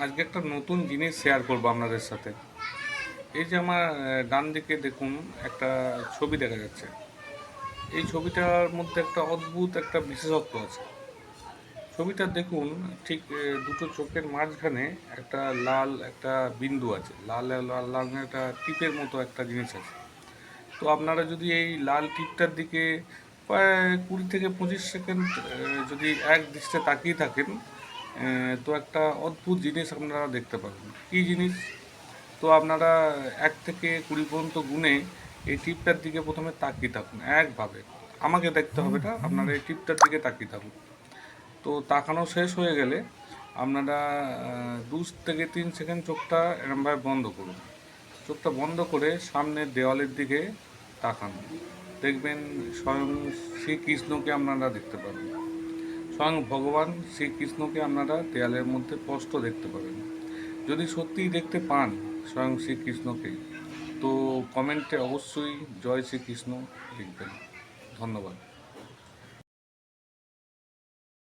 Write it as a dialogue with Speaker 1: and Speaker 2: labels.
Speaker 1: আজকে একটা নতুন জিনিস শেয়ার করবো আপনাদের সাথে। এই যে আমার ডান দিকে দেখুন একটা ছবি দেখা যাচ্ছে। এই ছবিটার মধ্যে একটা অদ্ভুত একটা বিশেষত্ব আছে। ছবিটা দেখুন, ঠিক দুটো চোখের মাঝখানে একটা লাল একটা বিন্দু আছে, লাল লাল লাল একটা টিপের মতো একটা জিনিস আছে। তো আপনারা যদি এই লাল টিপটার দিকে প্রায় 20 থেকে 25 সেকেন্ড যদি এক দৃষ্টে তাকিয়ে থাকেন, তো একটা অদ্ভুত জিনিস আপনারা দেখতে পাবেন। কী জিনিস? তো আপনারা 1 থেকে 20 পর্যন্ত গুনে এই টিপটার দিকে প্রথমে তাকিয়ে থাকুন একভাবে। আমাকে দেখতে হবে না, আপনারা এই টিপটার দিকে তাকিয়ে থাকুন। তো তাকানো শেষ হয়ে গেলে আপনারা 2 থেকে 3 সেকেন্ড চোখটা এরমভাবে বন্ধ করুন। চোখটা বন্ধ করে সামনের দেওয়ালের দিকে তাকান। দেখবেন স্বয়ং শ্রীকৃষ্ণকে আপনারা দেখতে পাবেন। স্বয়ং ভগবান শ্রীকৃষ্ণকে আপনারা দেয়ালের মধ্যে স্পষ্ট দেখতে পাবেন। যদি সত্যিই দেখতে পান স্বয়ং শ্রীকৃষ্ণকে, তো কমেন্টে অবশ্যই জয় শ্রীকৃষ্ণ লিখবেন। ধন্যবাদ।